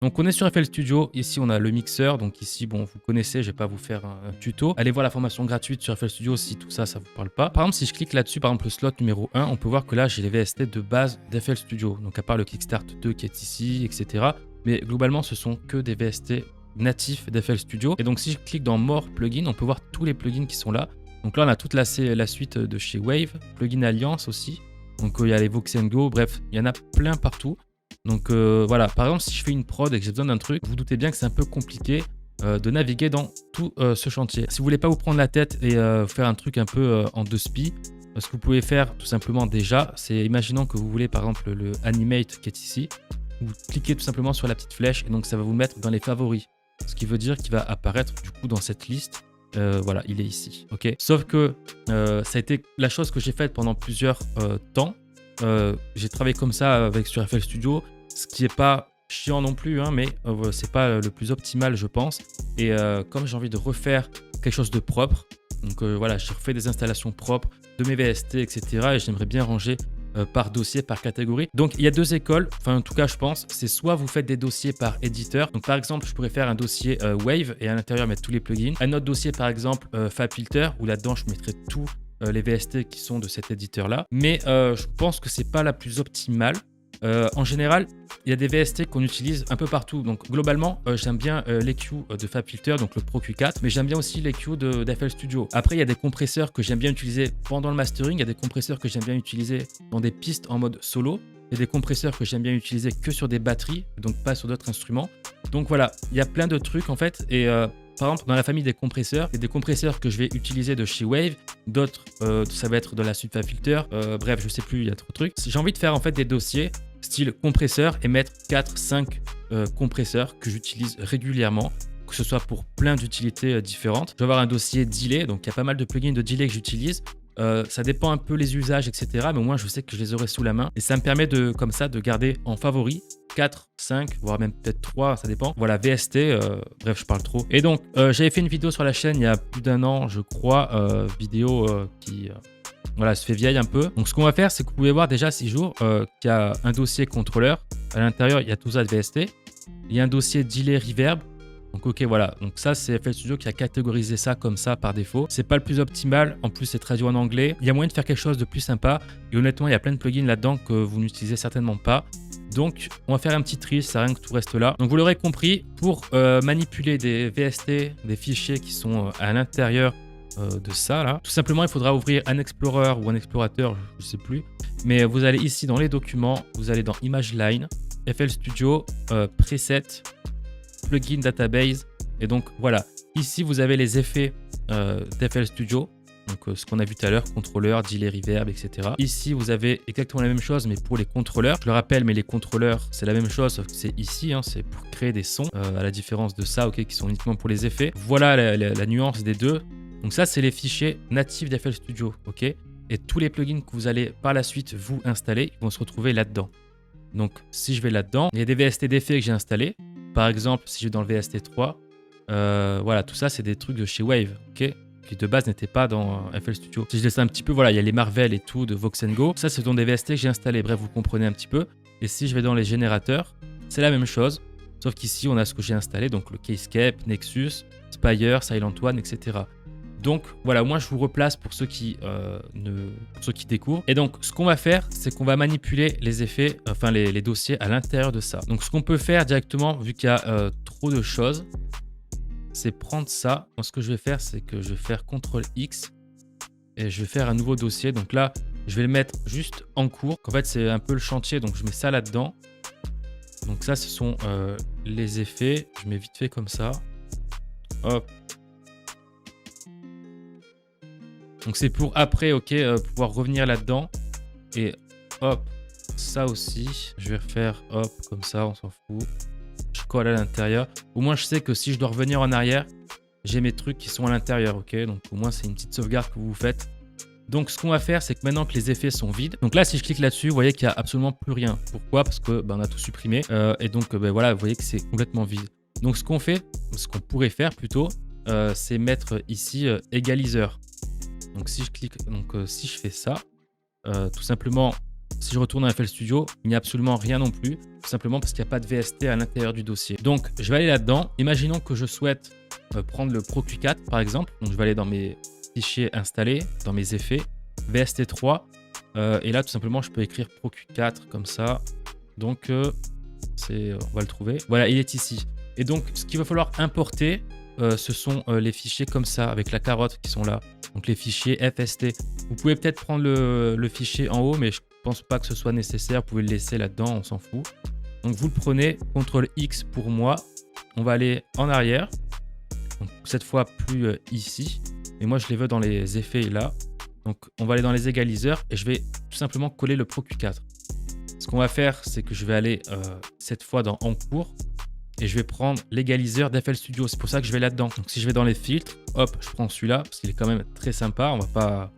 Donc on est sur FL Studio, ici on a le mixeur, donc ici bon vous connaissez, je vais pas vous faire un tuto. Allez voir la formation gratuite sur FL Studio si tout ça, ça vous parle pas. Par exemple si je clique là-dessus, par exemple le slot numéro 1, on peut voir que là j'ai les VST de base d'FL Studio, donc à part le Kickstart 2 qui est ici, etc. Mais globalement ce sont que des VST natifs d'FL Studio. Et donc si je clique dans More Plugin, on peut voir tous les plugins qui sont là. Donc là on a toute la suite de chez Wave, Plugin Alliance aussi. Donc il y a les Vox Go, bref, il y en a plein partout. Donc voilà, par exemple, si je fais une prod et que j'ai besoin d'un truc, vous doutez bien que c'est un peu compliqué de naviguer dans tout ce chantier. Si vous voulez pas vous prendre la tête et faire un truc un peu en deux spi, ce que vous pouvez faire tout simplement déjà, c'est imaginons que vous voulez par exemple le Animate qui est ici, vous cliquez tout simplement sur la petite flèche et donc ça va vous mettre dans les favoris. Ce qui veut dire qu'il va apparaître du coup dans cette liste. Voilà, il est ici. Ok. Sauf que ça a été la chose que j'ai faite pendant plusieurs temps. J'ai travaillé comme ça sur FL Studio, ce qui n'est pas chiant non plus, hein, mais c'est pas le plus optimal, je pense. Et comme j'ai envie de refaire quelque chose de propre, donc voilà, j'ai refait des installations propres de mes VST, etc. Et j'aimerais bien ranger par dossier, par catégorie. Donc il y a deux écoles, enfin en tout cas je pense, c'est soit vous faites des dossiers par éditeur. Donc par exemple, je pourrais faire un dossier Wave et à l'intérieur mettre tous les plugins. Un autre dossier par exemple FabFilter où là-dedans je mettrai tous les VST qui sont de cet éditeur-là. Mais je pense que c'est pas la plus optimale. En général, il y a des VST qu'on utilise un peu partout. Donc globalement, j'aime bien l'EQ de FabFilter, donc le Pro Q4, mais j'aime bien aussi l'EQ d'FL Studio. Après, il y a des compresseurs que j'aime bien utiliser pendant le mastering, il y a des compresseurs que j'aime bien utiliser dans des pistes en mode solo, il y a des compresseurs que j'aime bien utiliser que sur des batteries, donc pas sur d'autres instruments. Donc voilà, il y a plein de trucs en fait, et par exemple, dans la famille des compresseurs, il y a des compresseurs que je vais utiliser de chez Wave, d'autres, ça va être de la suite FabFilter, bref, je sais plus, il y a trop de trucs. J'ai envie de faire en fait des dossiers style compresseur et mettre 4-5 compresseurs que j'utilise régulièrement, que ce soit pour plein d'utilités différentes. Je vais avoir un dossier delay, donc il y a pas mal de plugins de delay que j'utilise. Ça dépend un peu les usages, etc. Mais au moins, je sais que je les aurai sous la main. Et ça me permet comme ça de garder en favori 4, 5, voire même peut-être 3, ça dépend. Voilà, VST, bref, je parle trop. Et donc, j'avais fait une vidéo sur la chaîne il y a plus d'un an, je crois, vidéo qui... Voilà, se fait vieille un peu. Donc, ce qu'on va faire, c'est que vous pouvez voir déjà 6 jours qu'il y a un dossier contrôleur. À l'intérieur, il y a tout ça de VST. Il y a un dossier delay reverb. Donc, ok, voilà. Donc, ça, c'est FL Studio qui a catégorisé ça comme ça par défaut. C'est pas le plus optimal. En plus, c'est traduit en anglais. Il y a moyen de faire quelque chose de plus sympa. Et honnêtement, il y a plein de plugins là-dedans que vous n'utilisez certainement pas. Donc, on va faire un petit tri. Ça sert à rien que tout reste là. Donc, vous l'aurez compris, pour manipuler des VST, des fichiers qui sont à l'intérieur de ça là. Tout simplement, il faudra ouvrir un Explorer ou un explorateur, je sais plus. Mais vous allez ici dans les documents, vous allez dans Image Line, FL Studio, Preset, Plugin Database. Et donc voilà, ici vous avez les effets d'FL Studio. Donc ce qu'on a vu tout à l'heure, contrôleur, delay, reverb, etc. Ici, vous avez exactement la même chose, mais pour les contrôleurs. Je le rappelle, mais les contrôleurs, c'est la même chose, sauf que c'est ici, hein, c'est pour créer des sons, à la différence de ça, ok, qui sont uniquement pour les effets. Voilà la nuance des deux. Donc ça, c'est les fichiers natifs d'FL Studio, ok? Et tous les plugins que vous allez par la suite vous installer, ils vont se retrouver là-dedans. Donc si je vais là-dedans, il y a des VST d'effets que j'ai installés. Par exemple, si je vais dans le VST3, voilà, tout ça, c'est des trucs de chez Wave, ok? Qui de base n'étaient pas dans FL Studio. Si je laisse un petit peu, voilà, il y a les Marvel et tout de Vox Go. Ça, ce sont des VST que j'ai installés. Bref, vous comprenez un petit peu. Et si je vais dans les générateurs, c'est la même chose. Sauf qu'ici, on a ce que j'ai installé, donc le Keyscape, Nexus, Spire, Silent One, etc. Donc voilà, moi je vous replace pour ceux qui découvrent. Et donc ce qu'on va faire, c'est qu'on va manipuler les effets, enfin les dossiers à l'intérieur de ça. Donc ce qu'on peut faire directement, vu qu'il y a trop de choses, c'est prendre ça. Moi ce que je vais faire, c'est que je vais faire CTRL-X et je vais faire un nouveau dossier. Donc là, je vais le mettre juste en cours. En fait, c'est un peu le chantier, donc je mets ça là-dedans. Donc ça, ce sont les effets. Je mets vite fait comme ça. Hop. Donc c'est pour après, ok, pouvoir revenir là-dedans. Et hop, ça aussi. Je vais refaire, hop, comme ça, on s'en fout. Je colle à l'intérieur. Au moins, je sais que si je dois revenir en arrière, j'ai mes trucs qui sont à l'intérieur, ok. Donc au moins, c'est une petite sauvegarde que vous faites. Donc ce qu'on va faire, c'est que maintenant que les effets sont vides, donc là, si je clique là-dessus, vous voyez qu'il n'y a absolument plus rien. Pourquoi? Parce que on a tout supprimé. Et donc voilà, vous voyez que c'est complètement vide. Donc ce qu'on fait, ce qu'on pourrait faire plutôt, c'est mettre ici égaliseur. Donc si je clique, donc si je fais ça, tout simplement, Si je retourne dans FL Studio, il n'y a absolument rien non plus, tout simplement parce qu'il n'y a pas de VST à l'intérieur du dossier. Donc, je vais aller là-dedans. Imaginons que je souhaite prendre le Pro Q4 par exemple. Donc, je vais aller dans mes fichiers installés, dans mes effets, VST3. Et là, tout simplement, je peux écrire Pro Q4 comme ça. Donc, on va le trouver. Voilà, il est ici. Et donc, ce qu'il va falloir importer, ce sont les fichiers comme ça, avec la carotte qui sont là. Donc, les fichiers FST. Vous pouvez peut-être prendre le fichier en haut, mais je ne pense pas que ce soit nécessaire. Vous pouvez le laisser là-dedans, on s'en fout. Donc, vous le prenez, CTRL X pour moi. On va aller en arrière. Donc, cette fois, plus ici. Et moi, je les veux dans les effets là. Donc, on va aller dans les égaliseurs et je vais tout simplement coller le Pro Q4. Ce qu'on va faire, c'est que je vais aller cette fois dans En cours et je vais prendre l'égaliseur d'FL Studio. C'est pour ça que je vais là-dedans. Donc, si je vais dans les filtres, hop, je prends celui-là parce qu'il est quand même très sympa. On va pas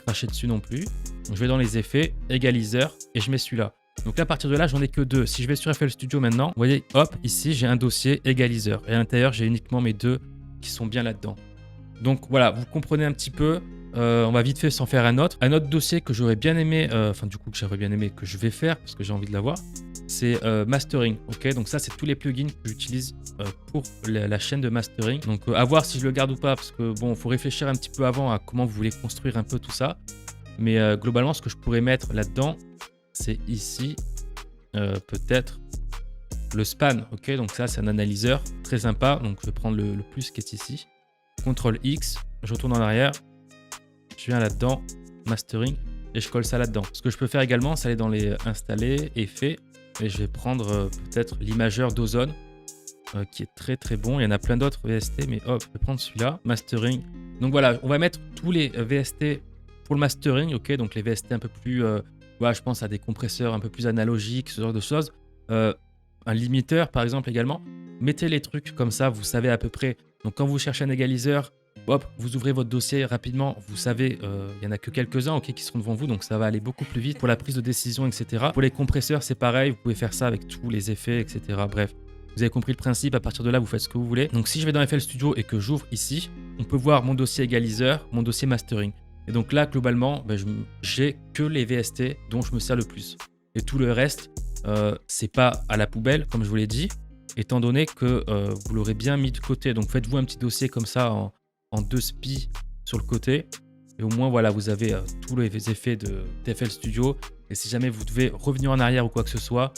cracher dessus non plus. Donc, je vais dans les effets, égaliseur et je mets celui-là. Donc là, à partir de là, j'en ai que deux. Si je vais sur FL Studio maintenant, vous voyez, hop, ici, j'ai un dossier égaliseur. Et à l'intérieur, j'ai uniquement mes deux qui sont bien là-dedans. Donc voilà, vous comprenez un petit peu. On va vite fait s'en faire un autre. Un autre dossier que j'aurais bien aimé, que j'aurais bien aimé, que je vais faire parce que j'ai envie de l'avoir, c'est mastering. Ok, donc ça, c'est tous les plugins que j'utilise pour la chaîne de mastering. Donc à voir si je le garde ou pas parce que bon, il faut réfléchir un petit peu avant à comment vous voulez construire un peu tout ça. Mais globalement, ce que je pourrais mettre là-dedans, c'est ici, peut-être le span. Ok, donc ça, c'est un analyseur très sympa. Donc je vais prendre le plus qui est ici. CTRL X, je retourne en arrière. Je viens là-dedans, mastering, et je colle ça là-dedans. Ce que je peux faire également, c'est aller dans les installer, effets, et je vais prendre peut-être l'imageur d'Ozone, qui est très très bon. Il y en a plein d'autres VST, mais hop, je vais prendre celui-là, mastering. Donc voilà, on va mettre tous les VST pour le mastering, ok, donc les VST un peu plus, voilà, je pense à des compresseurs un peu plus analogiques, ce genre de choses. Un limiteur par exemple également. Mettez les trucs comme ça, vous savez à peu près. Donc quand vous cherchez un égaliseur, hop, vous ouvrez votre dossier rapidement, vous savez, il n'y en a que quelques-uns qui seront devant vous, donc ça va aller beaucoup plus vite pour la prise de décision, etc. Pour les compresseurs, c'est pareil, vous pouvez faire ça avec tous les effets, etc. Bref, vous avez compris le principe, à partir de là, vous faites ce que vous voulez. Donc si je vais dans FL Studio et que j'ouvre ici, on peut voir mon dossier égaliseur, mon dossier mastering. Et donc là, globalement, j'ai que les VST dont je me sers le plus. Et tout le reste, c'est pas à la poubelle, comme je vous l'ai dit, étant donné que vous l'aurez bien mis de côté. Donc faites-vous un petit dossier comme ça en 2 spi sur le côté. Et au moins, voilà, vous avez tous les effets de FL Studio. Et si jamais vous devez revenir en arrière ou quoi que ce soit,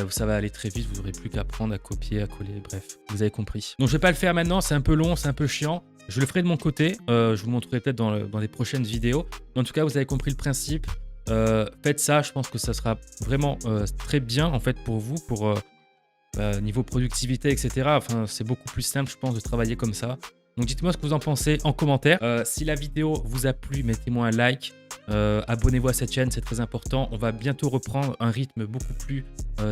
ça va aller très vite. Vous n'aurez plus qu'à prendre, à copier, à coller. Bref, vous avez compris. Donc, je ne vais pas le faire maintenant. C'est un peu long, c'est un peu chiant. Je le ferai de mon côté. Je vous le montrerai peut-être dans les prochaines vidéos. Mais en tout cas, vous avez compris le principe. Faites ça. Je pense que ça sera vraiment très bien en fait pour vous, pour niveau productivité, etc. Enfin, c'est beaucoup plus simple, je pense, de travailler comme ça. Donc dites-moi ce que vous en pensez en commentaire. Si la vidéo vous a plu, mettez-moi un like. Abonnez-vous à cette chaîne, c'est très important. On va bientôt reprendre un rythme beaucoup plus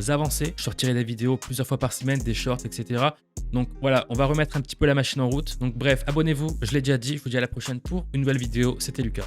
avancé. Je sortirai des vidéos plusieurs fois par semaine, des shorts, etc. Donc voilà, on va remettre un petit peu la machine en route. Donc bref, abonnez-vous, je l'ai déjà dit. Je vous dis à la prochaine pour une nouvelle vidéo. C'était Lucas.